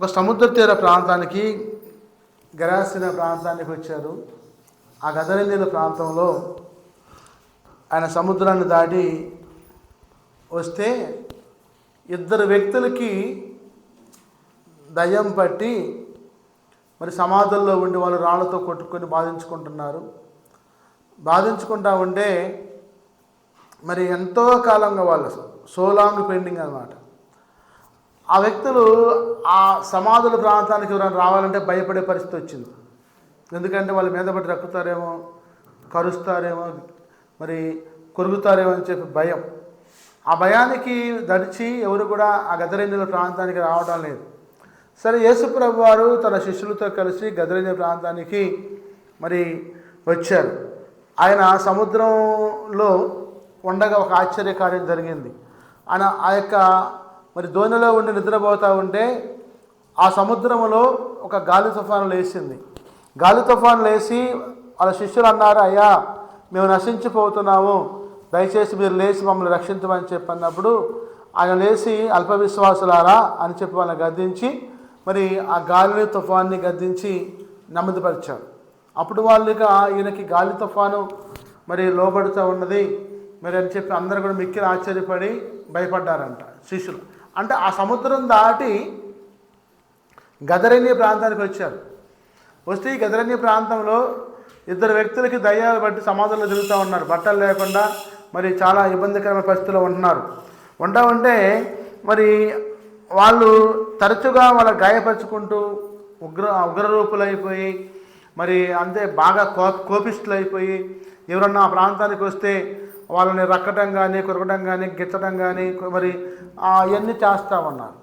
ఒక సముద్ర తీర ప్రాంతానికి, గెరాసిన ప్రాంతానికి వచ్చారు. ఆ గదరేనీల ప్రాంతంలో ఆయన సముద్రాన్ని దాటి వస్తే ఇద్దరు వ్యక్తులకి దయ్యం పట్టి మరి సమాధుల్లో ఉండి వాళ్ళు రాళ్లతో కొట్టుకొని బాధించుకుంటున్నారు. బాధించుకుంటా ఉంటే మరి ఎంతో కాలంగా వాళ్ళు సోలాంగ్ పెండింగ్ అనమాట. ఆ వ్యక్తులు ఆ సమాధుల ప్రాంతానికి ఎవరైనా రావాలంటే భయపడే పరిస్థితి వచ్చింది. ఎందుకంటే వాళ్ళ మీద పడి రక్కుతారేమో, కరుస్తారేమో, మరి కొరుకుతారేమో అని చెప్పి భయం. ఆ భయానికి దడిచి ఎవరు కూడా ఆ గదరేనీల ప్రాంతానికి రావడం లేదు. సరే, యేసుప్రభు వారు తన శిష్యులతో కలిసి గదరేనీల ప్రాంతానికి మరి వచ్చారు. ఆయన సముద్రంలో ఉండగా ఒక ఆశ్చర్యకార్యం జరిగింది. ఆయన ఆ యొక్క మరి దోణిలో ఉండి నిద్రపోతూ ఉంటే ఆ సముద్రంలో ఒక గాలి తుఫాను లేచింది. గాలి తుఫాను లేచి వాళ్ళ శిష్యులు అన్నారు, అయ్యా మేము నశించిపోతున్నాము, దయచేసి మీరు లేచి మమ్మల్ని రక్షించమని చెప్పన్నప్పుడు ఆయన లేచి అల్ప విశ్వాసులారా అని చెప్పి వాళ్ళని గద్దించి మరి ఆ గాలిని తుఫాన్ని గద్దించి నెమ్మదిపరిచారు. అప్పుడు వాళ్ళుగా ఈయనకి గాలి తుఫాను మరి లోబడుతూ ఉన్నది మరి అని చెప్పి అందరూ కూడా మిక్కిలి ఆశ్చర్యపడి భయపడ్డారంట శిష్యులు. అంటే ఆ సముద్రం దాటి గదరేనీ ప్రాంతానికి వచ్చారు. వస్తే ఈ గదరేనీ ప్రాంతంలో ఇద్దరు వ్యక్తులకి దయ్యాలు బట్టి సమాధుల్లో తిరుగుతూ ఉన్నారు. బట్టలు లేకుండా మరి చాలా ఇబ్బందికరమైన పరిస్థితుల్లో ఉంటున్నారు. ఉంటే మరి వాళ్ళు తరచుగా వాళ్ళ గాయపరుచుకుంటూ ఉగ్రరూపులైపోయి మరి అంతే బాగా కోపిష్ఠులు అయిపోయి ఎవరన్నా ఆ ప్రాంతానికి వస్తే వాళ్ళని రక్కటం కానీ, కొరకటం కానీ, గిచ్చటం కానీ మరి అవన్నీ చేస్తూ ఉన్నారు.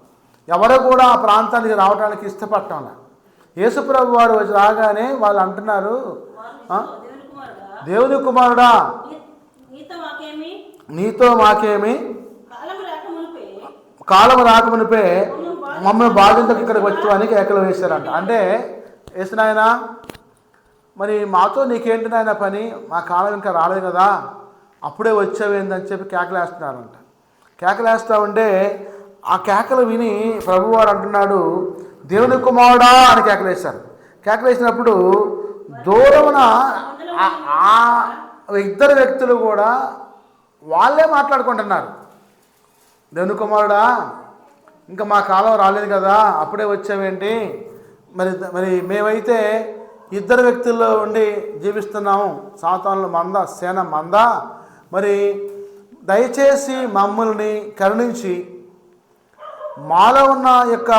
ఎవరు కూడా ఆ ప్రాంతానికి రావడానికి ఇష్టపడటం లేదు. యేసుప్రభు వారు వచ్చి రాగానే వాళ్ళు అంటున్నారు, దేవుని కుమారుడా నీతో మాకేమి, కాలం రాకమునిపే మమ్మల్ని బాధించక ఇక్కడికి వచ్చామని కేకలు వేశారంట. అంటే యేసునాయన మరి మాతో నీకేంటి నాయన పని, మా కాలం ఇంకా రాలేదు కదా, అప్పుడే వచ్చావేందని చెప్పి కేకలేస్తున్నారంట. కేకలేస్తూ ఉంటే ఆ కేకలు విని ప్రభువారు అంటున్నాడు, దేవుని కుమారుడా అని కేకలేశారు. కేకలేసినప్పుడు దూరమున ఆ ఇద్దరు వ్యక్తులు కూడా వాళ్ళే మాట్లాడుకుంటున్నారు, దేవుని కుమారుడా ఇంకా మా కాలం రాలేదు కదా, అప్పుడే వచ్చావేంటి, మరి మరి మేమైతే ఇద్దరు వ్యక్తుల్లో ఉండి జీవిస్తున్నాము, సాతానుల మంద సేన మంద, మరి దయచేసి మమ్మల్ని కరుణించి మాలో ఉన్న యొక్క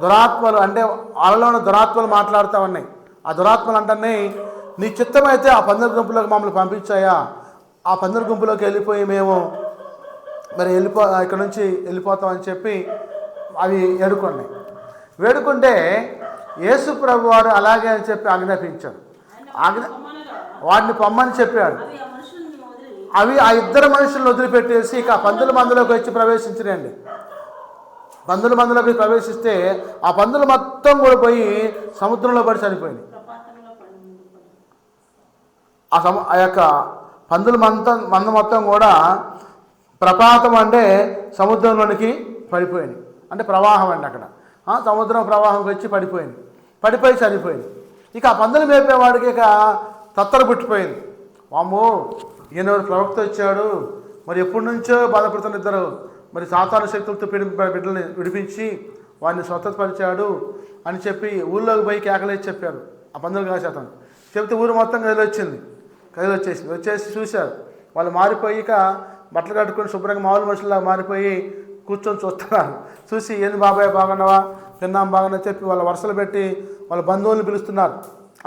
దురాత్మలు, అంటే వాళ్ళలో ఉన్న దురాత్మలు మాట్లాడుతూ ఉన్నాయి. ఆ దురాత్మలు అంటే నీ చిత్తమైతే ఆ పందిరి గుంపులోకి మమ్మల్ని పంపించాయా, ఆ పందిరి గుంపులోకి వెళ్ళిపోయి మేము మరి ఇక్కడ నుంచి వెళ్ళిపోతామని చెప్పి అవి వేడుకుంటే యేసు ప్రభు వారు అలాగే అని చెప్పి ఆజ్ఞాపించాడు. వాటిని పొమ్మని చెప్పాడు. అవి ఆ ఇద్దరు మనుషులను వదిలిపెట్టేసి ఇక పందుల మందులోకి వచ్చి ప్రవేశించరండి. పందుల మందులోకి ప్రవేశిస్తే ఆ పందులు మొత్తం కూడా పోయి సముద్రంలో పడి చనిపోయింది. ఆ యొక్క పందుల మంద మొత్తం కూడా ప్రపాతం అంటే సముద్రంలోనికి పడిపోయింది. అంటే ప్రవాహం అండి, అక్కడ సముద్రం ప్రవాహంకి వచ్చి పడిపోయి చనిపోయింది. ఇక ఆ పందులు మేపేవాడికి ఇక తత్తర పుట్టిపోయింది. వామ్మో ఈయన ప్రవక్త వచ్చాడు, మరి ఎప్పటి నుంచో బాధపడుతున్న ఇద్దరు మరి సాతాను శక్తులతో బిడ్డల్ని విడిపించి వాడిని స్వస్థతపరిచాడు అని చెప్పి ఊళ్ళోకి పోయి కేకలేసి చెప్పారు. ఆ పందులు కాసేతాను చెప్తే ఊరు మొత్తం వచ్చేసి చూశారు. వాళ్ళు మారిపోయి ఇక బట్టలు కట్టుకొని శుభ్రంగా మామూలు మనుషుల్లా మారిపోయి కూర్చొని చూస్తున్నారు. చూసి ఏంది బాబాయ్ బాగున్నావా, తిన్నాం బాగున్నా చెప్పి వాళ్ళ వరుసలు పెట్టి వాళ్ళ బంధువుల్ని పిలుస్తున్నారు.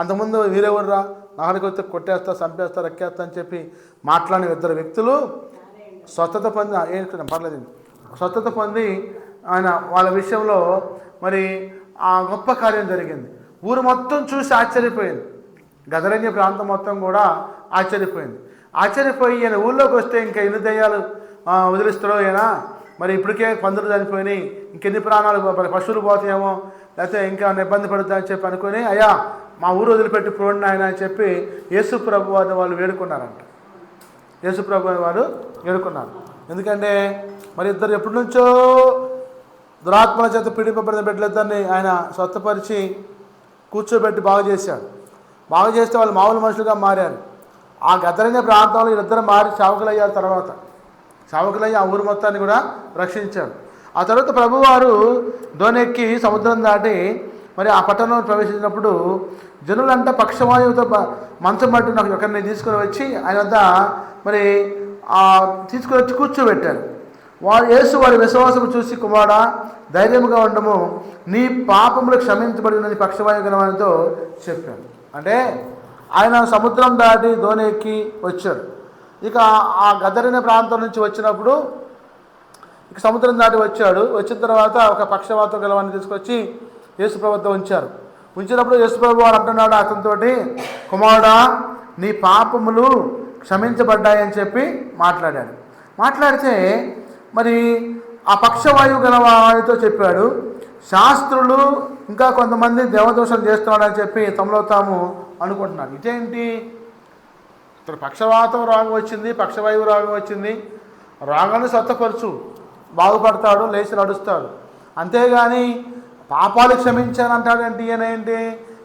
అంతకుముందు వీరెవర్రా, నాడికి వస్తే కొట్టేస్తా, చంపేస్తా, రక్కేస్తా అని చెప్పి మాట్లాడిన ఇద్దరు వ్యక్తులు స్వస్థత పొంది స్వస్థత పొంది ఆయన వాళ్ళ విషయంలో మరి ఆ గొప్ప కార్యం జరిగింది. ఊరు మొత్తం చూసి ఆశ్చర్యపోయింది. గదరేనీ ప్రాంతం మొత్తం కూడా ఆశ్చర్యపోయి ఈయన ఊళ్ళోకి వస్తే ఇంకా ఎన్ని దయ్యాలు వదిలిస్తాడో ఈయన, మరి ఇప్పటికే పందులు చనిపోయినాయి, ఇంకెన్ని ప్రాణాలు పశువులు పోతాయేమో, లేకపోతే ఇంకా ఇబ్బంది పడుతుందని అని చెప్పి అనుకుని, అయ్యా మా ఊరు వదిలిపెట్టి పోండి ఆయన అని చెప్పి యేసు ప్రభు వారిని వాళ్ళు వేడుకున్నారంట. ఎందుకంటే మరి ఇద్దరు ఎప్పటి నుంచో దురాత్మల చేత పీడింపబడిన బిడ్డలిద్దరిని ఆయన స్వస్థపరిచి కూర్చోబెట్టి బాగు చేశాడు. బాగు చేస్తే వాళ్ళు మామూలు మనుషులుగా మారారు. ఆ గదరిన ప్రాంతంలో వీళ్ళిద్దరు మారి సేవకులయ్యారు. తర్వాత సేవకులయ్యి ఆ ఊరు మొత్తాన్ని కూడా రక్షించాడు. ఆ తర్వాత ప్రభువారు దోణెక్కి సముద్రం దాటి మరి ఆ పట్టణంలో ప్రవేశించినప్పుడు జనులంతా పక్షవాయువుతో మంచం పట్టిన ఒకరిని తీసుకుని వచ్చి ఆయన వద్ద మరి తీసుకుని వచ్చి కూర్చోబెట్టారు. యేసు వారి విశ్వాసము చూసి, కుమారుడా ధైర్యముగా ఉండము, నీ పాపములు క్షమించబడినని పక్షవాయు గలవానితో చెప్పాడు. అంటే ఆయన సముద్రం దాటి దోణెక్కి వచ్చాడు. ఇక ఆ గదరిన ప్రాంతం నుంచి వచ్చినప్పుడు ఇక సముద్రం దాటి వచ్చాడు. వచ్చిన తర్వాత ఒక పక్షవాతం గలవాన్ని తీసుకొచ్చి యేసుప్రభు వద్ద ఉంచారు. ఉంచినప్పుడు యేసుప్రభు వారు అంటున్నాడు అతనితోటి, కుమారుడా నీ పాపములు క్షమించబడ్డాయని చెప్పి మాట్లాడాడు. మాట్లాడితే మరి ఆ పక్షవాయువు గల వారితో చెప్పాడు, శాస్త్రులు ఇంకా కొంతమంది దేవదోషం చేస్తున్నాడని చెప్పి తమలో తాము అనుకుంటున్నారు. ఇదేంటి, ఇక్కడ పక్షవాతం రోగం వచ్చింది, పక్షవాయువు రోగం వచ్చింది, రోగాన్ని స్వస్థపరచు, బాగుపడతాడు, లేచి నడుస్తాడు. అంతేగాని పాపాలు క్షమించానంటాడేంటి?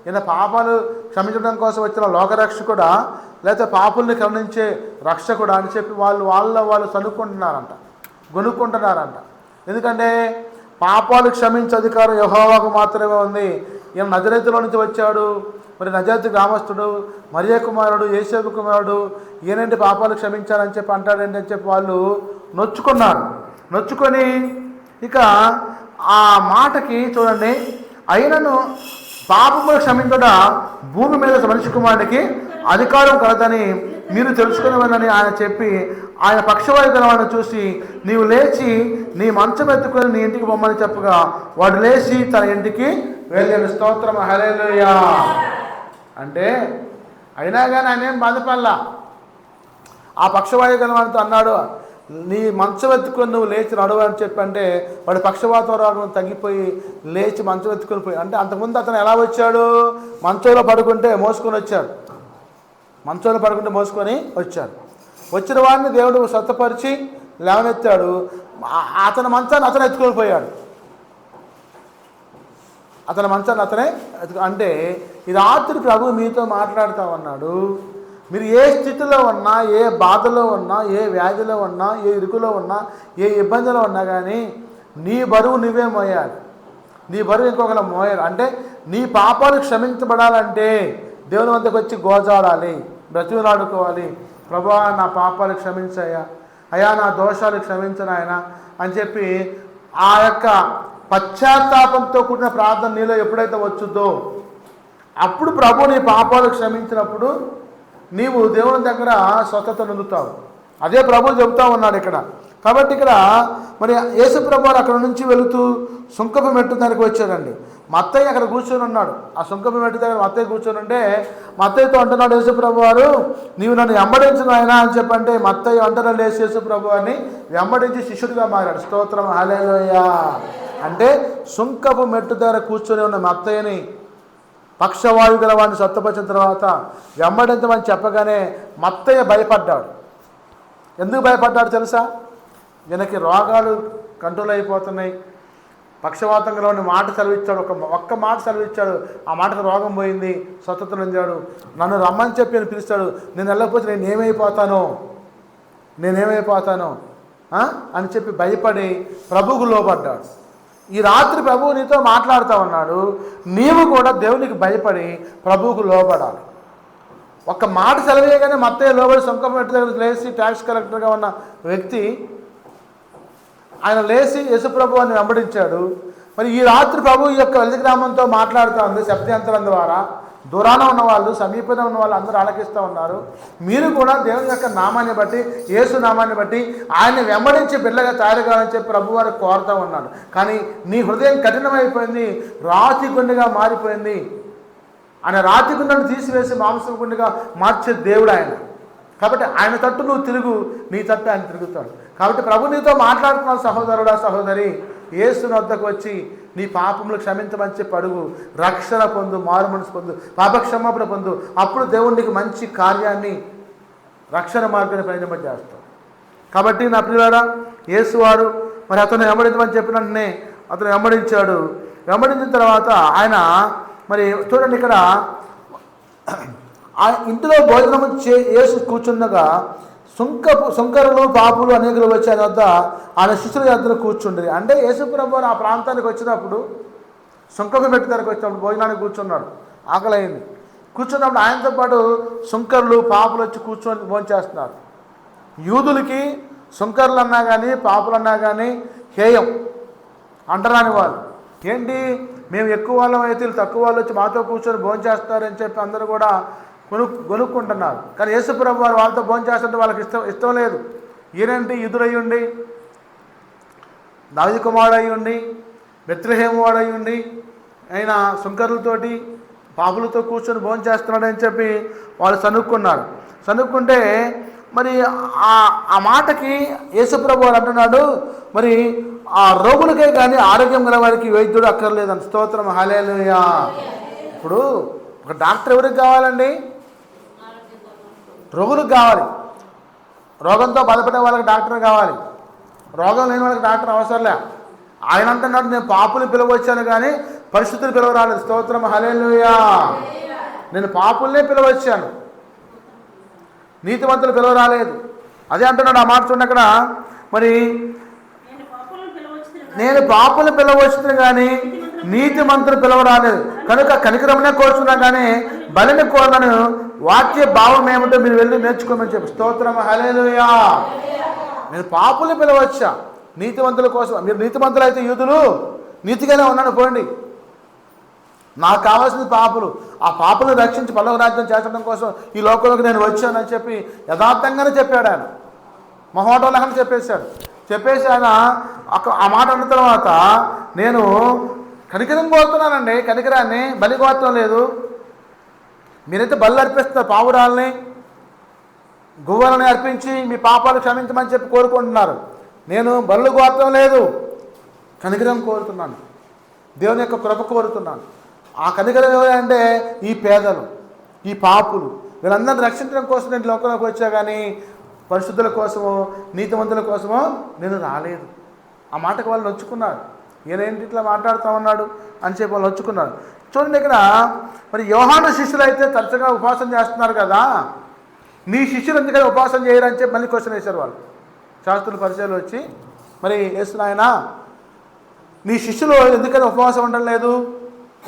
ఈయన పాపాలు క్షమించడం కోసం వచ్చిన లోకరక్షకుడా లేకపోతే పాపుల్ని కరుణించే రక్షకుడా అని చెప్పి వాళ్ళు చదువుకుంటున్నారంట, గొనుక్కుంటున్నారంట. ఎందుకంటే పాపాలు క్షమించే అధికారం యెహోవాకు మాత్రమే ఉంది. ఈయన నజరేతులో నుంచి వచ్చాడు, మరి నజరేతు గ్రామస్తుడు, మరియ కుమారుడు, యేసేపు కుమారుడు, ఈయనంటే పాపాలు క్షమించాలని చెప్పి అంటాడేంటి అని చెప్పి వాళ్ళు నొచ్చుకున్నారు. నొచ్చుకొని ఇక ఆ మాటకి చూడండి, అయినను పాపములు క్షమించడ భూమి మీద మనిషి కుమారునికి అధికారం కలదని మీరు తెలుసుకునేవని ఆయన చెప్పి, ఆయన పక్షవాయు గలవాడిని చూసి, నీవు లేచి నీ మంచం ఎత్తుకొని నీ ఇంటికి పొమ్మని చెప్పగా వాడు లేచి తన ఇంటికి వెళ్ళాడు. స్తోత్రం, హల్లెలూయా. అంటే అయినా కానీ ఆయన ఏం బాధపడలా. ఆ పక్షవాయు గలవాడితో అన్నాడు, నీ మంచం ఎత్తుకొని నువ్వు లేచి నడువు అని చెప్పంటే వాడు పక్షవాత రోగం తగ్గిపోయి లేచి మంచం ఎత్తుకొని పోయి. అంటే అంతకుముందు అతను ఎలా వచ్చాడు, మంచంలో పడుకుంటే మోసుకొని వచ్చాడు, మంచంలో పడుకుంటే మోసుకొని వచ్చాడు. వచ్చిన వాడిని దేవుడు స్వస్థపరిచి లేవనెత్తాడు. అతని మంచాన్ని అతను ఎత్తుకొని పోయాడు. అతని మంచాన్ని అతనే అంటే ఈ రాత్రి ప్రభు మీతో మాట్లాడుతూ ఉన్నాడు. మీరు ఏ స్థితిలో ఉన్నా, ఏ బాధలో ఉన్నా, ఏ వ్యాధిలో ఉన్నా, ఏ ఇరుకులో ఉన్నా, ఏ ఇబ్బందిలో ఉన్నా కానీ నీ బరువు నువ్వే మోయాలి. నీ బరువు ఇంకొకరు మోయాలి. అంటే నీ పాపాలు క్షమించబడాలంటే దేవుని వద్దకు వచ్చి గోజాడాలి, బ్రతిమలాడుకోవాలి. ప్రభువా నా పాపాలు క్షమించయ్యా, అయ్యా నా దోషాలు క్షమించను ఆయన అని చెప్పి ఆ యొక్క పశ్చాత్తాపంతో కూడిన ప్రార్థన నీలో ఎప్పుడైతే వచ్చుద్దో అప్పుడు ప్రభు నీ పాపాలు క్షమించినప్పుడు నీవు దేవుని దగ్గర స్వస్థత పొందుతావు. అదే ప్రభు చెబుతా ఉన్నాడు ఇక్కడ. కాబట్టి ఇక్కడ మరి యేసు ప్రభు అక్కడ నుంచి వెళుతూ సుంకపు మెట్టు దగ్గరికి వచ్చాడండి. మత్తయ్య అక్కడ కూర్చొని ఉన్నాడు. ఆ సుంకపు మెట్టు దగ్గర మత్తయ్య కూర్చొని ఉంటే మత్తయ్యతో అంటున్నాడు యేసు ప్రభు వారు, నీవు నన్ను వెంబడించను ఆయన అని చెప్పంటే మత్తయ్య అంటారా లేచి యేసు ప్రభు అని వెంబడించి శిష్యుడిగా మారాడు. స్తోత్రం, హల్లెలూయా. అంటే సుంకపు మెట్టు దగ్గర కూర్చొని ఉన్న మత్తయ్యని పక్షవాయు గల వాడిని స్వస్థపరిచిన తర్వాత వెంబడించమని చెప్పగానే మత్తయ్య భయపడ్డాడు. ఎందుకు భయపడ్డాడు తెలుసా? ఈయనకి రోగాలు కంట్రోల్ అయిపోతున్నాయి, పక్షవాతం గల వాడిని మాట సెలవిచ్చాడు, ఒక్క మాట సెలవిచ్చాడు, ఆ మాటకు రోగం పోయింది, స్వస్థత పొందాడు. నన్ను రమ్మని చెప్పి నేను పిలుస్తాడు, నేను వెళ్ళకపోతే నేనేమైపోతాను అని చెప్పి భయపడి ప్రభువుకు లోబడ్డాడు. ఈ రాత్రి ప్రభువు నీతో మాట్లాడుతూ ఉన్నాడు. నీవు కూడా దేవునికి భయపడి ప్రభువుకు లోబడాలి. ఒక్క మాట సెలవేయగానే మత్తయ్య లోబడి సుంకం మెట్టు దగ్గర లేచి ట్యాక్స్ కలెక్టర్గా ఉన్న వ్యక్తి ఆయన లేచి యేసుప్రభు అని వెంబడించాడు. మరి ఈ రాత్రి ప్రభు ఈ యొక్క వెలితి గ్రామంతో మాట్లాడుతూ ఉంది. శబ్దాంతరం ద్వారా దూరాన ఉన్నవాళ్ళు, సమీపంలో ఉన్న వాళ్ళు అందరూ ఆలకిస్తూ ఉన్నారు. మీరు కూడా దేవుని యొక్క నామాన్ని బట్టి, యేసు నామాన్ని బట్టి ఆయన్ని వెంబడించి బిడ్డగా తయారు కావాలని చెప్పి ప్రభు వారు కోరుతూ ఉన్నాడు. కానీ నీ హృదయం కఠినమైపోయింది, రాతి గుండెగా మారిపోయింది. ఆయన రాతి గుండెను తీసివేసి మాంసం గుండెగా మార్చే దేవుడు ఆయన. కాబట్టి ఆయన తట్టు నువ్వు తిరుగు, నీ తట్టు ఆయన తిరుగుతాడు. కాబట్టి ప్రభు నీతో మాట్లాడుతున్నావు సహోదరుడా, సహోదరి. యేసుని వద్దకు వచ్చి నీ పాపములు క్షమించమని చెప్పి అడుగు, రక్షణ పొందు, మారు మనసు పొందు, పాపక్షమాపణ పొందు. అప్పుడు దేవునికి మంచి కార్యాన్ని, రక్షణ మార్గాన్ని ప్రయోజనపజేస్తాడు. కాబట్టి నా ప్రియులారా, యేసు వారు మరి అతను వెంబడించమని చెప్పిన వెంటనే అతను వెంబడించాడు. వెంబడించిన తర్వాత ఆయన మరి చూడండి ఇక్కడ ఆ ఇంటిలో భోజనం యేసు కూర్చుండగా సుంకరులు పాపులు అనేకులు వచ్చి ఆయన వద్ద ఆయన శిష్యుల వద్ద కూర్చుండ్రి. అంటే యేసుప్రభు ఆ ప్రాంతానికి వచ్చినప్పుడు సుంకపు మెట్టు దగ్గరకు వచ్చినప్పుడు భోజనానికి కూర్చున్నాడు. ఆకలి అయింది. కూర్చున్నప్పుడు ఆయనతో పాటు సుంకరులు పాపులు వచ్చి కూర్చొని భోంచేస్తున్నారు. యూదులకి సుంకరులు అన్నా కానీ పాపులు అన్నా కానీ హేయం, అంటరాని వాళ్ళు. ఏంటి మేము ఎక్కువ వాళ్ళం అయితే తక్కువ వాళ్ళు వచ్చి మాతో కూర్చొని భోంచేస్తారని చెప్పి అందరూ కూడా కొనుక్కుంటున్నారు. కానీ యేసుప్రభు వారు వాళ్ళతో భోంచేస్తుంటే వాళ్ళకి ఇష్టం లేదు. ఈయనంటే యూదుడయ్యుండి, దావీదు కుమారుడు అయ్యుండి, బెత్లెహేము వాడు అయ్యుండి, ఆయన సుంకరులతోటి పాపులతో కూర్చొని భోంచేస్తున్నాడని చెప్పి వాళ్ళు సనుక్కున్నారు. సనుక్కుంటే మరి ఆ మాటకి యేసుప్రభు వారు అంటున్నాడు, మరి ఆ రోగులకే కానీ ఆరోగ్యం గల వారికి వైద్యుడు అక్కర్లేదని. స్తోత్రం, హల్లెలూయా. ఇప్పుడు ఒక డాక్టర్ ఎవరికి కావాలండి? రోగులకు కావాలి. రోగంతో బాధపడే వాళ్ళకి డాక్టర్ కావాలి. రోగం లేని వాళ్ళకి డాక్టర్ అవసరంలే. ఆయన అంటున్నాడు, నేను పాపులు పిలవచ్చాను కానీ పరిశుద్ధులు పిలవరాలేదు. స్తోత్రం, హల్లెలూయా. నేను పాపుల్నే పిలవచ్చాను, నీతిమంతులు పిలవరాలేదు. అదే అంటున్నాడు. ఆ మాట చూడండి అక్కడ, మరి నేను పాపులు పిలవచ్చును కానీ నీతిమంతులు పిలవరాలేదు, కనుక కనికరమనే కోరుచున్నా కానీ బలిని కోరను. వాక్య భావం ఏమిటో మీరు వెళ్ళి నేర్చుకోమని చెప్పి. స్తోత్రం, హల్లెలూయా. నేను పాపులు పిలవచ్చా నీతిమంతుల కోసం. మీరు నీతిమంతులు అయితే యూదులు నీతిగానే ఉన్నాను పోండి. నాకు కావాల్సింది పాపులు. ఆ పాపులను రక్షించి పల్లవ రాజ్యం చేర్చడం కోసం ఈ లోకంలోకి నేను వచ్చానని చెప్పి యథార్థంగానే చెప్పాడు ఆయన. మహోటోలహని చెప్పేసి ఆయన ఆ మాట అన్న తర్వాత, నేను కనికరం కోరుతున్నానండి, కనికరాన్ని బలి కోరటం లేదు. మీరైతే బలి అర్పిస్తున్నారు, పావురాలని గువ్వలని అర్పించి మీ పాపాలు క్షమించమని చెప్పి కోరుకుంటున్నారు. నేను బలు కోరటం లేదు, కనికరం కోరుతున్నాను, దేవుని యొక్క కృప కోరుతున్నాను. ఆ కనికరం ఎవరంటే ఈ పేదలు, ఈ పాపులు, వీళ్ళందరినీ రక్షించడం కోసం నేను లోకంలోకి వచ్చా కానీ పరిశుద్ధుల కోసమో నీతిమంతుల కోసమో నేను రాలేదు. ఆ మాటకు వాళ్ళు నొచ్చుకున్నారు. ఈయనేంటి ఇట్లా మాట్లాడుతూ ఉన్నాడు అని చెప్పి వాళ్ళు నొచ్చుకున్నారు. చూడండి ఇక్కడ, మరి యోహాను శిష్యులు అయితే తరచుగా ఉపవాసం చేస్తున్నారు కదా, నీ శిష్యులు ఎందుకని ఉపవాసం చేయరని చెప్పి మళ్ళీ క్వశ్చన్ వేశారు వాళ్ళు. శాస్త్రుల పరిచయాలు వచ్చి, మరి యేసు నాయనా నీ శిష్యులు ఎందుకని ఉపవాసం ఉండడం లేదు?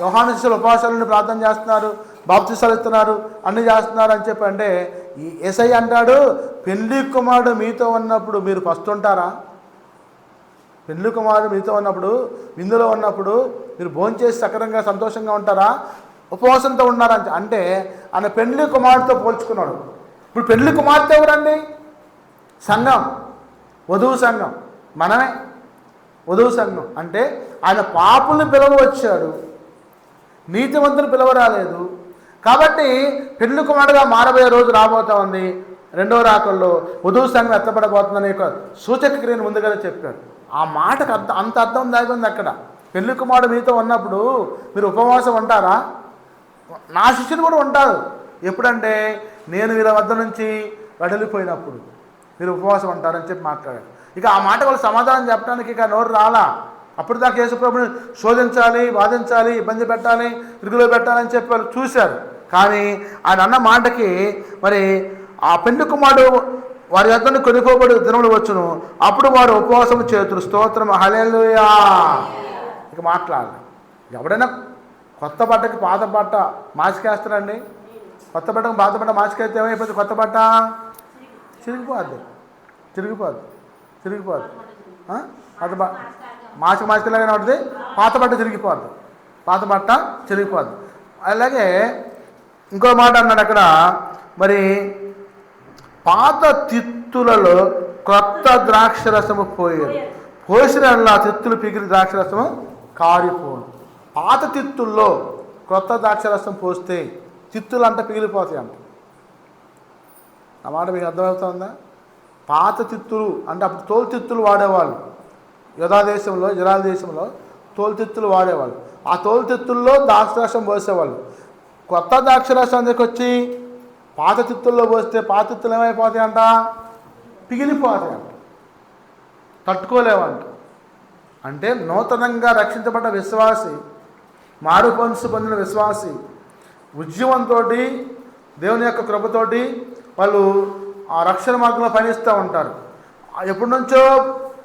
యోహాను శిష్యులు ఉపవాసాలను ప్రార్థన చేస్తున్నారు, బాప్తిసాలు ఇస్తున్నారు, అన్నీ చేస్తున్నారు అని చెప్పి అంటే యేసయ్య అంటాడు, పెళ్లి కుమారుడు మీతో ఉన్నప్పుడు మీరు పస్తుంటారా? పెళ్లి కుమారుడు మీతో ఉన్నప్పుడు, విందులో ఉన్నప్పుడు మీరు భోంచేసి సకరంగా సంతోషంగా ఉంటారా? ఉపవాసంతో ఉన్నారని అంటే ఆయన పెళ్లి కుమారుడితో పోల్చుకున్నాడు. ఇప్పుడు పెళ్లి కుమార్తె ఎవరండి? సంఘం, వధువు సంఘం, మనమే వధువు సంఘం. అంటే ఆయన పాపుల్ని పిలవచ్చాడు, నీతివంతులు పిలవరాలేదు. కాబట్టి పెళ్లి కుమారుడుగా మారబోయే రోజు రాబోతా ఉంది. రెండవ రాకల్లో వధువు సంఘం ఎత్తపడబోతుందనే ఒక సూచక క్రియను ముందుగానే చెప్పాడు. ఆ మాటకు అంత అర్థం దాగి ఉంది అక్కడ. పెళ్లి కుమారుడు మీతో ఉన్నప్పుడు మీరు ఉపవాసం ఉంటారా? నా శిష్యులు కూడా ఉంటారు. ఎప్పుడంటే నేను వీళ్ళ వద్ద నుంచి వెడలిపోయినప్పుడు మీరు ఉపవాసం ఉంటారని చెప్పి మాట్లాడారు. ఇక ఆ మాట వాళ్ళు సమాధానం చెప్పడానికి ఇక నోరు రాలా. అప్పుడు దాకా యేసుప్రభుని శోధించాలి, బాధించాలి, ఇబ్బంది పెట్టాలి, ఇరుగులో పెట్టాలని చెప్పి వాళ్ళు చూశారు. కానీ ఆయన అన్న మాటకి మరి ఆ పెళ్లి కుమారుడు వారి వద్దను కొనిపోబడి దినములు వచ్చును, అప్పుడు వారు ఉపవాసం చేతులు. స్తోత్రం, హల్లెలూయా. ఇక మాట్లాడాలి. ఎవడైనా కొత్త బట్టకి పాత బట్ట మాసికేస్తారండి? కొత్త బట్టకు పాత బట్ట మాసికేస్తే ఏమైపోతుంది? కొత్త బట్ట చిరిగిపోద్ది. పాత బట్ట మాసికలాగానే ఉంటుంది, పాత బట్ట చిరిగిపోద్ది. అలాగే ఇంకో మాట అన్నాడు అక్కడ, మరి పాత తిత్తులలో కొత్త ద్రాక్షరసము పోసిన తిత్తులు పిగిలి ద్రాక్షరసము కారిపోను. పాత తిత్తుల్లో కొత్త ద్రాక్షరసం పోస్తే తిత్తులు అంట పిగిలిపోతాయి అంట. ఆ మాట మీకు అర్థమవుతుందా? పాత తిత్తులు అంటే అప్పుడు తోలు తిత్తులు వాడేవాళ్ళు. యూదా ఇజ్రాయెల్ దేశంలో తోలు తిత్తులు వాడేవాళ్ళు. ఆ తోలు తిత్తుల్లో ద్రాక్షరసం పోసేవాళ్ళు. కొత్త ద్రాక్షరసం వచ్చి పాత తిత్తుల్లో పోస్తే పాత తిత్తులు ఏమైపోతాయంట? పిగిలిపోతాయంట, తట్టుకోలేవంట. అంటే నూతనంగా రక్షించబడ్డ విశ్వాసి, మారు మనసు పొందిన విశ్వాసి ఉద్యమంతో దేవుని యొక్క కృపతోటి వాళ్ళు ఆ రక్షణ మార్గంలో పయనిస్తూ ఉంటారు. ఎప్పటి నుంచో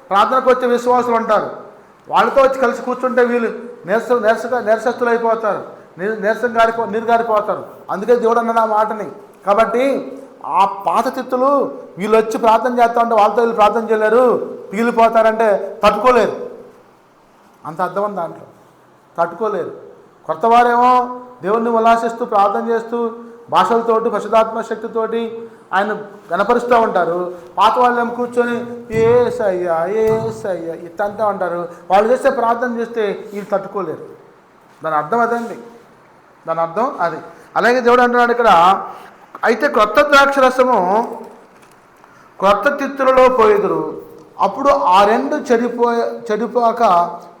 ప్రార్థనకు వచ్చే విశ్వాసులు ఉంటారు. వాళ్ళతో వచ్చి కలిసి కూర్చుంటే వీళ్ళు నీరసస్తులు అయిపోతారు, నీరు గారిపోతారు. అందుకే దేవుడు అన్న మాటని. కాబట్టి ఆ పాత తిత్తులు వీళ్ళు వచ్చి ప్రార్థన చేస్తూ ఉంటే వాళ్ళతో వీళ్ళు ప్రార్థన చేయలేరు, పిగిలిపోతారంటే తట్టుకోలేరు. అంత అర్థం ఉంది దాంట్లో, తట్టుకోలేరు. కొత్త వారేమో దేవుణ్ణి ఉల్లాసిస్తూ ప్రార్థన చేస్తూ భాషలతోటి పరిశుద్ధాత్మ శక్తితోటి ఆయన గణపరుస్తూ ఉంటారు. పాత వాళ్ళేమో కూర్చొని ఏసయ్యా ఏసయ్యా ఇట్ట అంటూ ఉంటారు. వాళ్ళు చేసే ప్రార్థన చేస్తే వీళ్ళు తట్టుకోలేరు. దాని అర్థం అదండి, దాని అర్థం అది. అలాగే దేవుడు అంటున్నాడు ఇక్కడ, అయితే క్రొత్త ద్రాక్షరసము క్రొత్త తిత్తులలో పోయిదురు, అప్పుడు ఆ రెండు చెడిపోక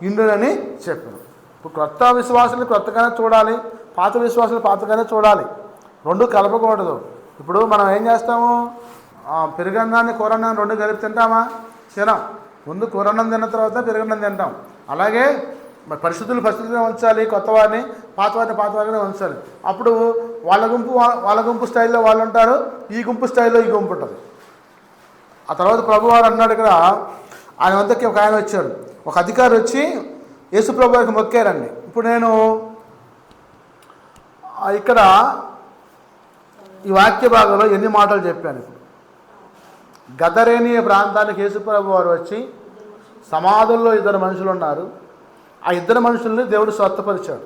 ఇండునని చెప్పారు. ఇప్పుడు క్రొత్త విశ్వాసాలు క్రొత్తగానే చూడాలి, పాత విశ్వాసాలు పాతగానే చూడాలి. రెండు కలపకూడదు. ఇప్పుడు మనం ఏం చేస్తాము, పెరుగన్నాన్ని కూరన్నాన్ని రెండు కలిపి తింటామా? తినాం. ముందు కూరన్నం తిన్న తర్వాత పెరుగన్నం తింటాం. అలాగే పరిస్థితులు ఉంచాలి, కొత్త వారిని పాతవారిని ఉంచాలి. అప్పుడు వాళ్ళ గుంపు స్టైల్లో వాళ్ళు ఉంటారు, ఈ గుంపు స్టైల్లో ఈ గుంపు ఉంటుంది. ఆ తర్వాత ప్రభువారు అన్నాడు ఇక్కడ, ఆయన వద్దకి ఒక ఆయన వచ్చాడు, ఒక అధికారి వచ్చి యేసు ప్రభు వారికి మొక్కారండి. ఇప్పుడు నేను ఇక్కడ ఈ వాక్య భాగంలో ఎన్ని మాటలు చెప్పాను. ఇప్పుడు గదరేనియ ప్రాంతానికి యేసు ప్రభు వారు వచ్చి సమాధుల్లో 2 మనుషులు ఉన్నారు. ఆ 2 మనుషుల్ని దేవుడు స్వస్థపరిచాడు.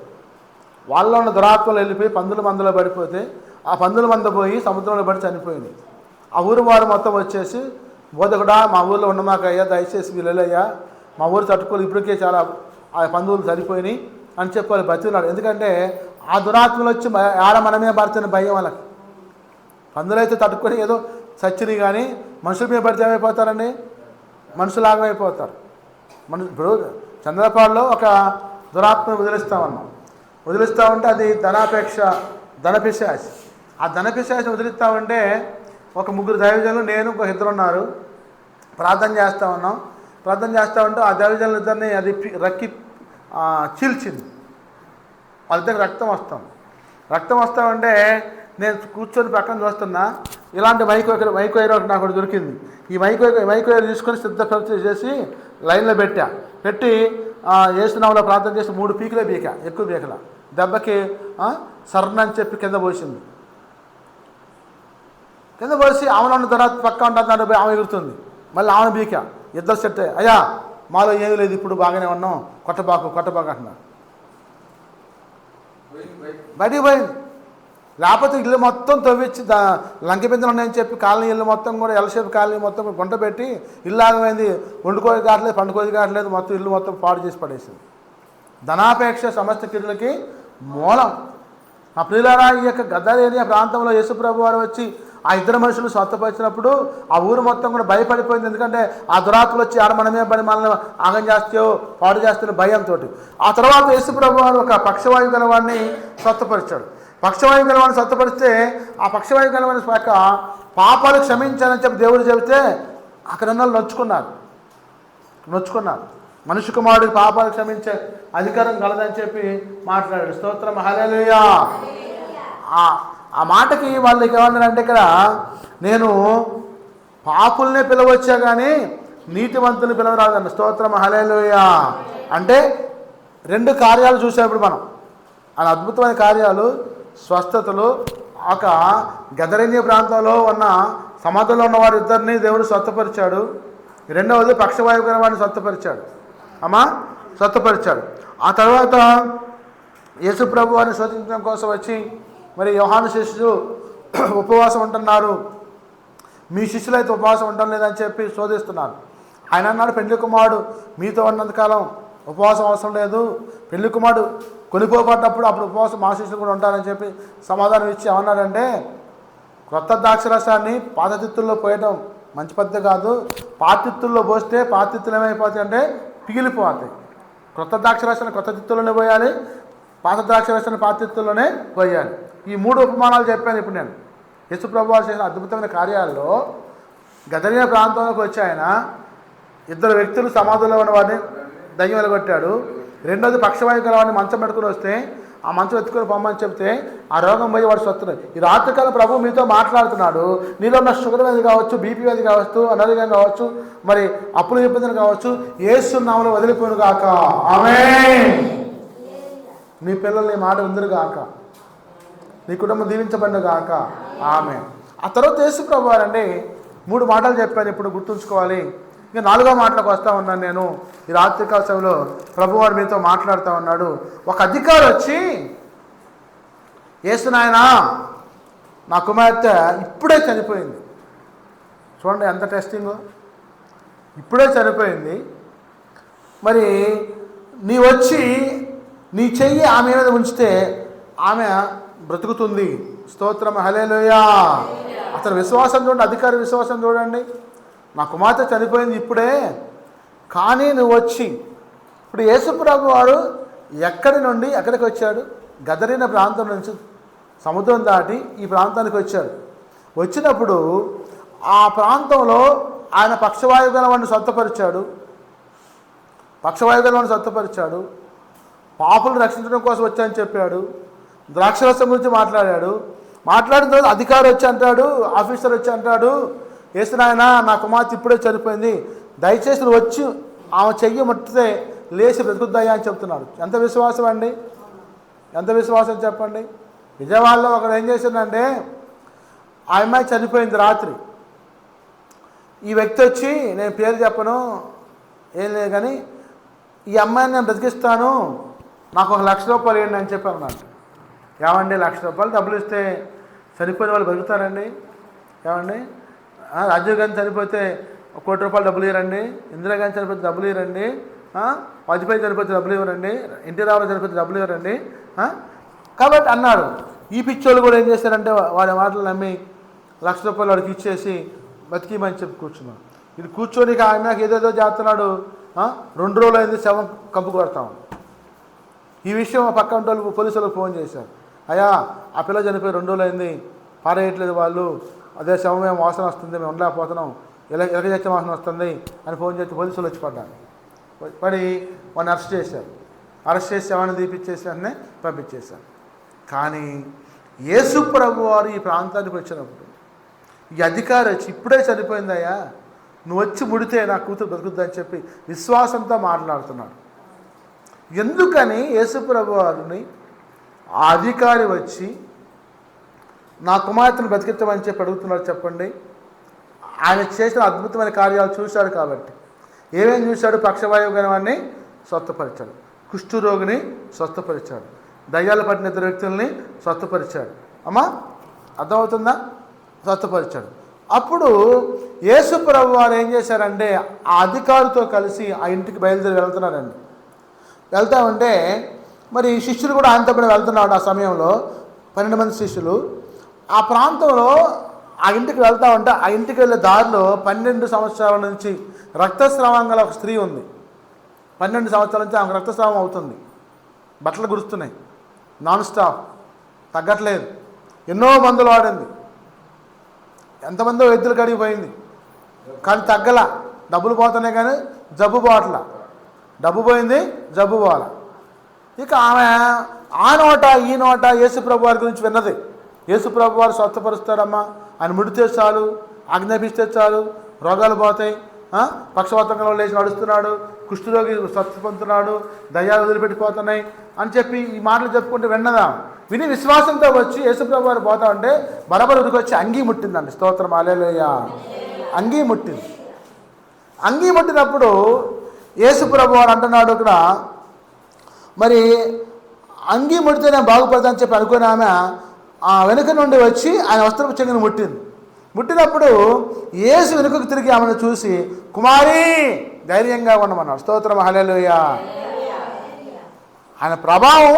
వాళ్ళలో ఉన్న దురాత్మలు వెళ్ళిపోయి పందుల మందలో పడిపోతే ఆ పందుల మంద పోయి సముద్రంలో పడి చనిపోయింది. ఆ ఊరు వారు మొత్తం వచ్చేసి, బోధకుడా మా ఊళ్ళో ఉండమాకయ్యా, దయచేసి వీళ్ళయ్యా, మా ఊరు తట్టుకోలు ఇప్పటికే చాలా ఆ పందువులు చనిపోయినాయి అని చెప్పి బతికినాడు. ఎందుకంటే ఆ దురాత్మలు వచ్చి ఆడ మనమే పడుతున్న భయం వాళ్ళకి. పందులైతే తట్టుకొని ఏదో చచ్చిని, కానీ మనుషుల మీద పడితే ఏమైపోతారండి, మనుషులాగమైపోతారు. ఇప్పుడు చంద్రపాడులో ఒక దురాత్మను వదిలిస్తూ ఉంటే అది ధనపిశాచి. ఆ ధనపిశాచిని వదిలిస్తూ ఉంటే ఒక 3 దైవజనులు, నేను ఇంకో 2 ఉన్నారు, ప్రార్థన చేస్తూ ఉన్నాం. ప్రార్థన చేస్తూ ఉంటే ఆ దైవజనులు 2 అది రక్కి చీల్చింది. వాళ్ళిద్దరికి రక్తం వస్తూ ఉంటే నేను కూర్చొని పక్కన చూస్తున్నా. ఇలాంటి మైక్ వైర్ ఒకటి నాకు దొరికింది. ఈ మైక్ వైర్ తీసుకొని సిద్ధపరిచయం చేసి లైన్లో పెట్టి ఏసునామలో ప్రార్థన చేసి 3 పీకులే ఎక్కువ పీకల. దెబ్బకి సర్ణ అని చెప్పి కింద పోసింది. కింద పోసి ఆమెను ఉన్న తర్వాత పక్క ఉంటుంది, ఆమె ఎగురుతుంది. మళ్ళీ ఆమెను బీక. 2 సెట్. అయ్యా మాలో ఏమీ లేదు, ఇప్పుడు బాగానే ఉన్నాం, కొట్టబాకు అంటున్నారు. బయటికి పోయింది. లేకపోతే ఇల్లు మొత్తం తవ్వించి లంక బిందెలు ఉన్నాయని చెప్పి కాలనీ ఇల్లు మొత్తం కూడా ఎల్షేప్ కాలనీ మొత్తం గుంట పెట్టి ఇల్లు ఆగమైంది. వండుకోది కావట్లేదు, పండుకోది కావట్లేదు, మొత్తం ఇల్లు మొత్తం పాడు చేసి పడేసింది. ధనాపేక్ష సమస్త కీడులకి మూలం. ఆ ప్రియులారా, ఈ యొక్క గదరేనియ ప్రాంతంలో యేసుప్రభు వారు వచ్చి ఆ 2 మనుషులు స్వస్థపరిచినప్పుడు ఆ ఊరు మొత్తం కూడా భయపడిపోయింది. ఎందుకంటే ఆ దురాత్మలు వచ్చి ఆడ మనమే పడి మనల్ని ఆగం చేస్తాయో పాడు చేస్తున్న భయంతో. ఆ తర్వాత యేసుప్రభు వారు ఒక పక్షవాయు గలవాడిని స్వస్థపరిచాడు. పక్షవాయు గలవాడిని స్వస్థపరిస్తే ఆ పక్షవాయు గలవాడిని యొక్క పాపాలు క్షమించాలని చెప్పి దేవుడు చెబితే అక్కడ ఉన్న నొచ్చుకున్నారు. మనుష్య కుమారుడికి పాపాలు క్షమించే అధికారం కలదని చెప్పి మాట్లాడాడు. స్తోత్రం, హల్లెలూయా. ఆ మాటకి వాళ్ళకి ఏమన్నారంటే ఇక్కడ, నేను పాపుల్నే పిలవచ్చా కానీ నీతివంతుని పిలవరాదన్న. స్తోత్రం, హల్లెలూయా. అంటే 2 కార్యాలు చూసేప్పుడు మనం, ఆ అద్భుతమైన కార్యాలు, స్వస్థతలు. ఒక గదరేనియ ప్రాంతంలో ఉన్న సమాధుల్లో ఉన్న వారి 2 దేవుడు స్వస్థపరిచాడు. 2వది పక్షవాయు గలవాడిని స్వస్థపరిచాడు. స్వస్థపరిచాడు. ఆ తర్వాత యేసు ప్రభు వారిని శోధించడం కోసం వచ్చి మరి యోహాను శిష్యులు ఉపవాసం ఉంటున్నారు, మీ శిష్యులు అయితే ఉపవాసం ఉండడం లేదని చెప్పి శోధిస్తున్నారు. ఆయన అన్నాడు, పెళ్లి కుమారుడు మీతో ఉన్నంతకాలం ఉపవాసం అవసరం లేదు, పెళ్లి కుమారుడు కొనిపోబడ్డప్పుడు అప్పుడు ఉపవాసం మా శిష్యులు కూడా ఉంటారని చెప్పి సమాధానం ఇచ్చి ఏమన్నాడంటే, క్రొత్త ద్రాక్షరసాన్ని పాతతిత్తుల్లో పోయడం మంచి పద్ధతి కాదు. పాతిత్తుల్లో పోస్తే పాతిత్తులు ఏమైపోతాయి అంటే పిగిలిపోతాయి. క్రొత్త ద్రాక్షరసాన్ని క్రొత్త తిత్తుల్లోనే పోయాలి, పాత ద్రాక్షరసాన్ని పాత తిత్తుల్లోనే పోయాలి. ఈ 3 ఉపమానాలు చెప్పాను ఇప్పుడు నేను. యేసు ప్రభువు వారు చేసిన అద్భుతమైన కార్యాల్లో గదరేనియ ప్రాంతంలోకి వచ్చి ఆయన 2 వ్యక్తులు సమాధుల్లో ఉన్న వారిని దయ్యం వెళ్ళగొట్టాడు. రెండోది పక్షవాయు గలవాడిని మంచం పెట్టుకుని వస్తే ఆ మంచం ఎత్తుకుని పొమ్మని చెప్తే ఆ రోగం పోయి వాడు స్వస్థ. ఈ రాత్రికాలం ప్రభు మీతో మాట్లాడుతున్నాడు. నీలో ఉన్న షుగర్ వ్యాధి కావచ్చు, బీపీ వ్యాధి కావచ్చు, అనారోగ్యం కావచ్చు, మరి అప్పుల ఇబ్బందులు కావచ్చు, యేసు నామములో వదిలిపోను గాక. ఆమేన్. నీ పిల్లలు నీ మాట ఉందరు గాక, నీ కుటుంబం దీవించబడిన గాక. ఆమేన్. ఆ తర్వాత యేసు ప్రభు వారండి 3 మాటలు చెప్పాను, ఇప్పుడు గుర్తుంచుకోవాలి. ఇంకా 4వ మాటలకు వస్తూ ఉన్నాను నేను. ఈ రాత్రికాల సమయంలో ప్రభువారు మీతో మాట్లాడుతూ ఉన్నాడు. ఒక అధికారి వచ్చి, యేసు నాయనా, నా కుమార్తె ఇప్పుడే చనిపోయింది. చూడండి ఎంత టెస్టింగ్, ఇప్పుడే చనిపోయింది. మరి నీ వచ్చి నీ చెయ్యి ఆమె మీద ఉంచితే ఆమె బ్రతుకుతుంది. స్తోత్రం, హల్లెలూయా. అతని విశ్వాసం చూడండి, అధికారి విశ్వాసం చూడండి. నా కుమార్తె చనిపోయింది ఇప్పుడే, కానీ నువ్వు వచ్చి. ఇప్పుడు యేసుప్రభు వారు ఎక్కడి నుండి ఎక్కడికి వచ్చాడు? గదరిన ప్రాంతం నుంచి సముద్రం దాటి ఈ ప్రాంతానికి వచ్చాడు. వచ్చినప్పుడు ఆ ప్రాంతంలో ఆయన పక్షవాయుగలవాడిని స్వస్థపరిచాడు. పాపులను రక్షించడం కోసం వచ్చాయని చెప్పాడు. ద్రాక్షరసం గురించి మాట్లాడాడు. మాట్లాడిన తర్వాత అధికారి వచ్చి అంటాడు, ఆఫీసర్ వచ్చి అంటాడు, యేసు నాయనా, నా కుమార్తె ఇప్పుడే చనిపోయింది, దయచేసి నువ్వు వచ్చి ఆమె చెయ్యి ముట్టితే లేచి బ్రతుకుద్దయ్యా అని చెప్తున్నాడు. ఎంత విశ్వాసం అండి, ఎంత విశ్వాసం చెప్పండి. విజయవాడలో ఒకడు ఏం చేసిందంటే, ఆ అమ్మాయి చనిపోయింది రాత్రి. ఈ వ్యక్తి వచ్చి, నేను పేరు చెప్పను, ఏం లేదు కానీ, ఈ అమ్మాయిని నేను బ్రతికిస్తాను, నాకు 1 లక్ష రూపాయలు ఇవ్వండి అని చెప్పాను. నాకు ఏమండి, 1 లక్ష రూపాయలు డబ్బులు ఇస్తే చనిపోయిన వాళ్ళు బతుకుతారండి? ఏమండి, రాజీవ్ గాంధీ చనిపోతే 1 కోటి రూపాయలు డబ్బులు ఇవ్వరండి, ఇందిరాగాంధీ చనిపోతే డబ్బులు ఇవ్వరండి, వాజ్పేయి చనిపోతే డబ్బులు ఇవ్వరండి, ఎన్టీ రామారావు చనిపోతే డబ్బులు ఇవ్వరండి. కాబట్టి అన్నాడు. ఈ పిచ్చోళ్ళు కూడా ఏం చేశారంటే వాడి మాటలు నమ్మి 1 లక్ష రూపాయలు వాడికి ఇచ్చేసి బతికిమని చెప్పి కూర్చున్నాడు. ఇది కూర్చొని ఆయనకు ఏదేదో చేస్తున్నాడు. 2 రోజులు అయింది శవం కంపు కొడతాం. ఈ విషయం ఆ పక్కన వాళ్ళు పోలీసులకు ఫోన్ చేశారు. అయ్యా, ఆ పిల్ల చనిపోయి 2 రోజులు అయింది, పారేయట్లేదు వాళ్ళు, అదే శవం ఏం వాసన వస్తుంది, మేము ఉండలేకపోతున్నాం, ఎలక చచ్చే వాసన వస్తుంది అని ఫోన్ చేసి పోలీసులు వచ్చి పడి వాడిని అరెస్ట్ చేశారు. అరెస్ట్ చేసి శవాన్ని తీపిచ్చేసి అన్నీ పంపించేశారు. కానీ యేసు ప్రభు వారు ఈ ప్రాంతానికి వచ్చినప్పుడు ఈ అధికారి వచ్చి, ఇప్పుడే చనిపోయిందయ్యా, నువ్వు వచ్చి ముడితే నా కూతురు బతుకుద్దని చెప్పి విశ్వాసంతో మాట్లాడుతున్నాడు. ఎందుకని యేసు ప్రభు వారిని ఆ అధికారి వచ్చి నా కుమార్తెను బ్రతికించమని చెప్పి అడుగుతున్నాడు చెప్పండి? ఆయన చేసిన అద్భుతమైన కార్యాలు చూశాడు కాబట్టి. ఏమేమి చూశాడు? పక్షవాయువు గలవాన్ని స్వస్థపరిచాడు, కుష్ఠరోగిని స్వస్థపరిచాడు, దయ్యాలు పట్టిన 2 వ్యక్తుల్ని స్వస్థపరిచాడు. అమ్మా, అర్థమవుతుందా? స్వస్థపరిచాడు. అప్పుడు యేసు ప్రభు వారు ఏం చేశారంటే ఆ అధికారితో కలిసి ఆ ఇంటికి బయలుదేరి వెళ్తున్నారండి. వెళ్తా ఉంటే మరి శిష్యులు కూడా ఆయనతో కూడా వెళ్తున్నాడు. ఆ సమయంలో 12 మంది శిష్యులు ఆ ప్రాంతంలో ఆ ఇంటికి వెళ్తూ ఉంటే, ఆ ఇంటికి వెళ్ళే దారిలో 12 సంవత్సరాల నుంచి రక్తస్రావం గల ఒక స్త్రీ ఉంది. 12 సంవత్సరాల నుంచి ఆమెకు రక్తస్రావం అవుతుంది, బట్టలు గురుస్తున్నాయి, నాన్ స్టాప్, తగ్గట్లేదు, ఎన్నో మందులు వాడింది, ఎంతమందో వైద్యులు కడిగి పోయింది, కానీ తగ్గల. డబ్బులు పోతున్నాయి కానీ జబ్బు పోవట్ల, డబ్బు పోయింది, జబ్బు పోవాల. ఇక ఆమె ఆ నోట ఈ నోట యేసు ప్రభు వారి గురించి విన్నది. యేసు ప్రభు వారు స్వస్థపరుస్తాడమ్మా, ఆయన ముడితే చాలు, ఆజ్ఞాపిస్తే చాలు, రోగాలు పోతాయి, పక్షవాతంలో లేచి నడుస్తున్నాడు, కుష్ఠరోగి స్వస్థ పొందుతున్నాడు, దయ్యాలు వదిలిపెట్టిపోతున్నాయి అని చెప్పి ఈ మాటలు చెప్పుకుంటూ విన్నదా. విని విశ్వాసంతో వచ్చి యేసు ప్రభు వారు పోతా ఉంటే బరబరు ఉరికి అంగీ ముట్టిందండి. స్తోత్రం, హల్లెలూయా. అంగీ ముట్టింది. అంగీ ముట్టినప్పుడు యేసు ప్రభు వారు అంటున్నాడు ఇక్కడ, మరి అంగీ ముడితే నేను బాగుపడతానని చెప్పి అనుకుని ఆమె ఆ వెనుక నుండి వచ్చి ఆయన వస్త్రపు చెంగును ముట్టింది. ముట్టినప్పుడు యేసు వెనుకకు తిరిగి ఆమెను చూసి, కుమారి ధైర్యంగా ఉండమన్నాడు. స్తోత్రం, హల్లెలూయా. ఆయన ప్రభావం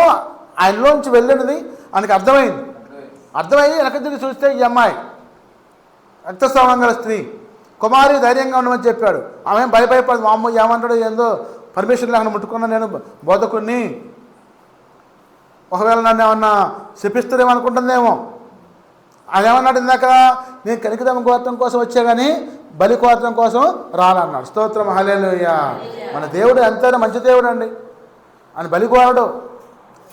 ఆయనలోంచి వెళ్ళినది ఆయనకు అర్థమయ్యి వెనక తిరిగి చూస్తే ఈ అమ్మాయి రక్తస్రావం గల స్త్రీ, కుమారి ధైర్యంగా ఉండమని చెప్పాడు. ఆమె భయపడి మా అమ్మ ఏమంటాడో ఏందో, పర్మిషన్ లేకుండా ముట్టుకున్నా, నేను బోధకుడిని, ఒకవేళ నన్ను ఏమన్నా శపిస్తారేమో అనుకుంటుందేమో. ఆయన ఏమన్నాడు ఇందాక, నేను కనికరమ గోత్రం కోసం వచ్చా కానీ బలి కోరటం కోసం రానన్నాడు. స్తోత్రం హల్లెలూయా. మన దేవుడు ఎంతైనా మంచి దేవుడు అండి. ఆయన బలి కోరడు,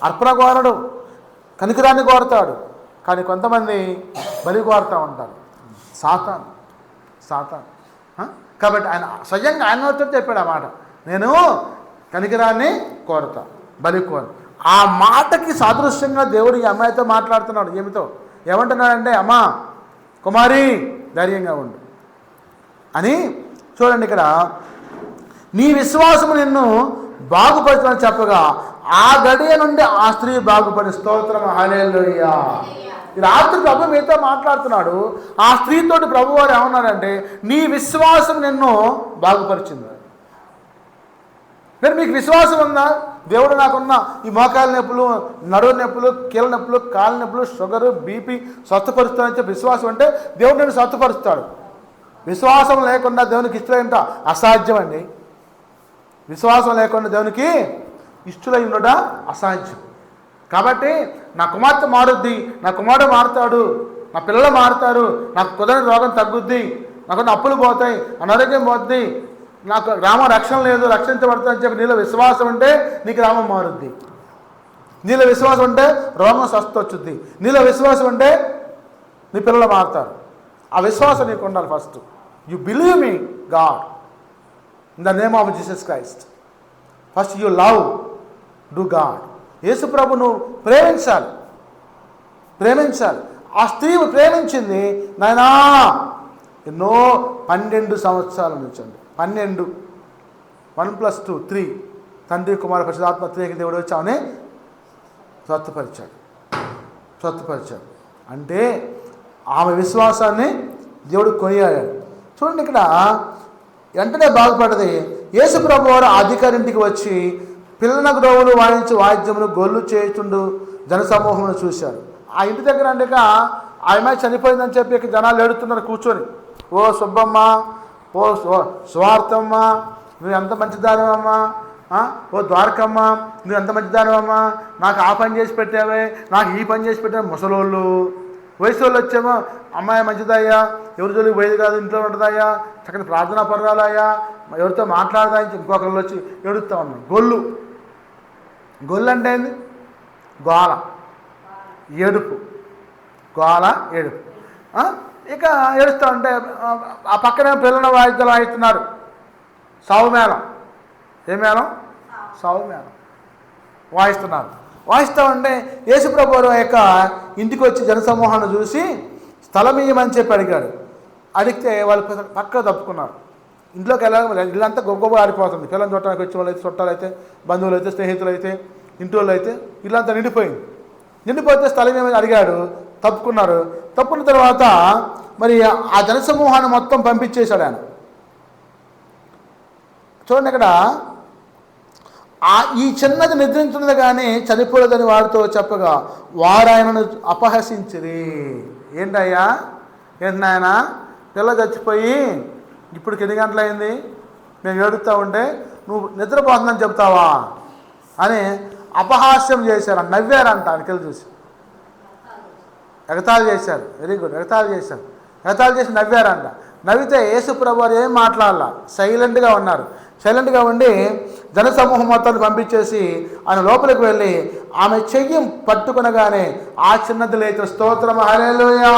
అర్పణ కోరడు, కనికరాన్ని కోరతాడు. కానీ కొంతమంది బలి కోరుతూ ఉంటారు. సాతాను కాబట్టి ఆయన స్వయంగా ఆయన చెప్పాడు ఆ మాట, నేను కనికరాన్ని కోరతా, బలి కోరు. ఆ మాటకి సాదృశ్యంగా దేవుడు ఈ అమ్మాయితో మాట్లాడుతున్నాడు. ఏమితో ఏమంటున్నాడంటే, అమ్మా కుమారి ధైర్యంగా ఉండు అని. చూడండి ఇక్కడ, నీ విశ్వాసము నిన్ను బాగుపడుతుందని చెప్పగా ఆ గడియ నుండి ఆ స్త్రీ బాగుపడి. స్తోత్రం హల్లెలూయా. ఈ రాత్రి ప్రభు మీతో మాట్లాడుతున్నాడు. ఆ స్త్రీతోటి ప్రభు వారు ఏమన్నారంటే, నీ విశ్వాసం నిన్ను బాగుపరిచింది. మరి మీకు విశ్వాసం ఉందా? దేవుడు నాకున్న ఈ మోకాల నొప్పులు, నడువు నొప్పులు, కీళ్ళ నొప్పులు, కాళ్ళ నొప్పులు, షుగరు, బీపీ స్వస్థపరుస్తానని చెప్పి విశ్వాసం అంటే దేవుడు నేను స్వస్థపరుస్తాడు. విశ్వాసం లేకుండా దేవునికి ఇష్టమైంట అసాధ్యం అండి. విశ్వాసం లేకుండా దేవునికి ఇష్టలై ఉండడం అసాధ్యం. కాబట్టి నా కుమార్తె మారుద్ది, నా కుమారుడు మారుతాడు, నా పిల్లలు మారుతారు, నాకు కుదరని రోగం తగ్గుద్ది, నాకు అప్పులు పోతాయి, అనారోగ్యం పోద్ది, నాకు గ్రామం రక్షణ లేదు, రక్షించబడుతుందని చెప్పి నీలో విశ్వాసం ఉంటే నీ గ్రామం మారుద్ది. నీలో విశ్వాసం ఉంటే రోగం స్వస్థ వచ్చుద్ది. నీలో విశ్వాసం ఉంటే నీ పిల్లలు మారుతారు. ఆ విశ్వాసం నీకు ఉండాలి. First you believe me God in the name of Jesus Christ. First you love do God. Yesu ప్రభును ప్రేమించాలి. ఆ స్త్రీ ప్రేమించింది నాయనా ఎన్నో 12 సంవత్సరాల నుంచి అండి. 12 1 + 2 3 తండ్రి కుమార పరిశుద్ధాత్మ త్రియేక దేవుడు వచ్చి ఆమె స్వస్థపరిచాడు. అంటే ఆమె విశ్వాసాన్ని దేవుడు కొనియాడాడు. చూడండి ఇక్కడ వెంటనే బాగుపడ్డది. యేసు ప్రభు వారు అధికారింటికి వచ్చి పిల్లల గ్రోవులు వాయించి వాయిద్యములు గొల్లు చేయుచుండు జనసమూహమును చూశాడు. ఆ ఇంటి దగ్గర అంటే ఆమె చనిపోయిందని చెప్పి జనాలు ఏడుతున్నారు కూర్చొని. ఓ సుబ్బమ్మ, ఓ స్వార్థమ్మ, నువ్వు ఎంత మంచిదానివమ్మా, ఓ ద్వారకమ్మ నువ్వు ఎంత మంచిదానివమ్మా, నాకు ఆ పని చేసి పెట్టావే, నాకు ఈ పని చేసి పెట్టావే. ముసలోళ్ళు వయసు వాళ్ళు వచ్చేమో, అమ్మాయి మంచిదయ్యా, ఎవరి జోలికి పోయేది కాదు, ఇంట్లో ఉంటుందయ్యా, చక్కని ప్రార్థనా పర్వాలయ్యా, ఎవరితో మాట్లాడదా, ఇంకొకళ్ళు వచ్చి ఏడుస్తూ ఉన్నాం. గొల్లు అంటే ఏంది? గోల, ఏడుపు. ఇక ఏడుస్తూ ఉంటే ఆ పక్కనే పిల్లల వాయిద్యాలు వాయిస్తున్నారు. సావు మేళం. ఏ మేళం? సావు మేళం వాయిస్తూ ఉంటే యేసుప్రభు వారి యొక్క ఇంటికి వచ్చి జనసమూహాన్ని చూసి స్థలం ఇయ్యమని చెప్పి అడిగితే వాళ్ళు పక్క తప్పుకున్నారు. ఇంట్లోకి వెళ్ళాలి, ఇల్లంతా గొప్ప ఆడిపోతుంది. పిల్లలు చూడటానికి వచ్చే వాళ్ళు అయితే, చుట్టాలు అయితే, బంధువులు అయితే, స్నేహితులు అయితే, ఇంటి వాళ్ళు అయితే ఇల్లంతా నిండిపోతే స్థలం ఏమని అడిగాడు. తప్పుకున్న తర్వాత మరి ఆ జనసమూహాన్ని మొత్తం పంపించేశాడు ఆయన. చూడండి ఇక్కడ, ఈ చిన్నది నిద్రించున్నది కానీ చనిపోలేదని వారితో చెప్పగా వారు ఆయనను అపహసించిరి. ఏంటయ్యా, ఏంటి నాయన, పిల్ల చచ్చిపోయి ఇప్పుడు ఎన్ని గంటలైంది, మేము ఏడుస్తూ ఉంటే నువ్వు నిద్రపోతుందని చెప్తావా అని అపహాస్యం చేశారు. నవ్వారంట. ఆయనకెళ్ళి చూసి ఎగతాళి చేశారు. వెరీ గుడ్, ఎగతాళి చేసి నవ్వారంట. నవ్వితే యేసు ప్రభు వారు ఏం మాట్లాడాల, సైలెంట్గా ఉన్నారు. సైలెంట్గా ఉండి జనసమూహం మొత్తాన్ని పంపించేసి ఆయన లోపలికి వెళ్ళి ఆమె చెయ్యి పట్టుకునగానే ఆ చిన్నది లేచి. స్తోత్రం హల్లెలూయా.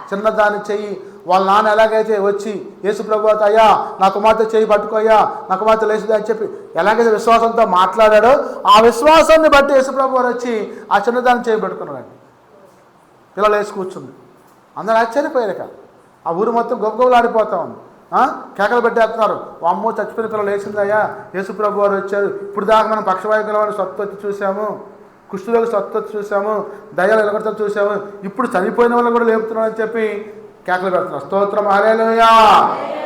చిన్నదాని చెయ్యి వాళ్ళ నాన్న ఎలాగైతే వచ్చి యేసు ప్రభు వారితో, అయ్యా నా కుమార్తె చెయ్యి పట్టుకోయ్యా, నా కుమార్తె లేచిదా అని చెప్పి ఎలాగైతే విశ్వాసంతో మాట్లాడాడో ఆ విశ్వాసాన్ని బట్టి యేసు ప్రభు వారు వచ్చి ఆ చిన్నదాన్ని చెయ్యి పట్టుకున్నాడు. పిల్లలు వేసి కూర్చుంది. అందరూ ఆశ్చర్యపోయారు. ఆ ఊరు మొత్తం గొప్పగొప్పలాడిపోతా ఉంది. కేకలు పెట్టేస్తున్నారు. అమ్మో చచ్చిపోయిన పిల్లలు వేసిందయ్యా, యేసు ప్రభు వారు వచ్చారు. ఇప్పుడు దాకా మనం పక్షవాయువుల వారిని స్వస్థత చూసాము, కుష్ఠరోగి స్వస్థత చూసాము, దయ్యాలు ఎలగొడతా చూసాము, ఇప్పుడు చనిపోయిన వాళ్ళు కూడా లేపుతున్నాం అని చెప్పి కేకలు పెడుతున్నారు. స్తోత్రం హల్లెలూయా.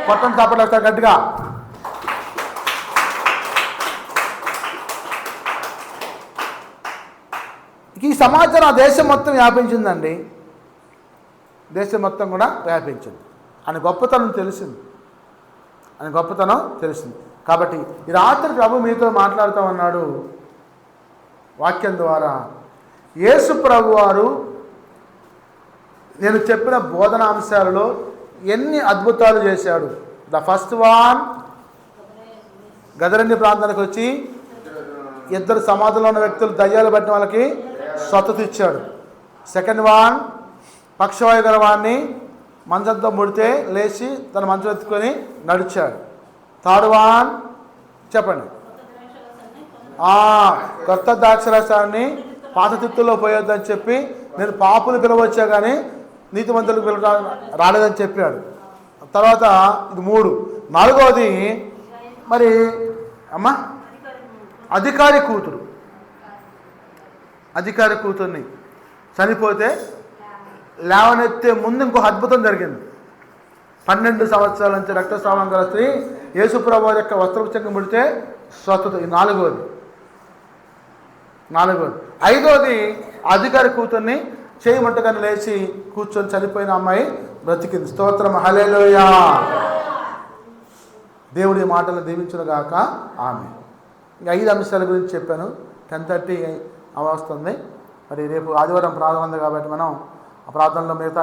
కొట్టం తప్పలేస్తారు గట్టిగా. ఈ సమాచారం ఆ దేశం మొత్తం వ్యాపించిందండి. దేశం మొత్తం కూడా వ్యాపించింది. ఆయన గొప్పతనం తెలిసింది. కాబట్టి ఈ రాత్రి ప్రభు మీతో మాట్లాడుతూ ఉన్నాడు వాక్యం ద్వారా. యేసు ప్రభు వారు నేను చెప్పిన బోధనాంశాలలో ఎన్ని అద్భుతాలు చేశాడు. ద ఫస్ట్ వన్, గదరేని ప్రాంతానికి వచ్చి ఇద్దరు సమాధుల్లో ఉన్న వ్యక్తులు దయ్యాలు పట్టిన వాళ్ళకి స్వస్థత ఇచ్చాడు. సెకండ్ వన్, పక్షవాయు గల వాడిని మంచంతో ముడితే లేచి తన మంచం ఎత్తుకొని నడిచాడు. థర్డ్ వన్ చెప్పండి. కొత్త ద్రాక్షరసాన్ని పాత తిత్తుల్లో పోయొద్దని చెప్పి నేను పాపులు పిలవచ్చా కానీ నీతిమంతులకు పిలవ రాలేదని చెప్పాడు. తర్వాత ఇది 3. 4వది మరి అమ్మ అధికారి కూతుర్ని చనిపోతే లేవనెత్తే ముందు ఇంకో అద్భుతం జరిగింది. 12 సంవత్సరాల నుంచి రక్తస్రావం గల స్త్రీ యేసుప్రభు యొక్క వస్త్రపుచ్చంగా ముడితే స్వస్థత. 4వది. 5వది అధికారి కూతుర్ని చేయమంటగానే లేచి కూర్చొని చనిపోయిన అమ్మాయి బ్రతికింది. స్తోత్రం, హల్లెలూయా. దేవుడి మాటలు దీవించును గాక. ఆమె. 5 అంశాల గురించి చెప్పాను. 10:30 అవస్తుంది. మరి రేపు ఆదివారం ప్రార్థన ఉంది కాబట్టి మనం ఆ ప్రార్థనలో మిగతా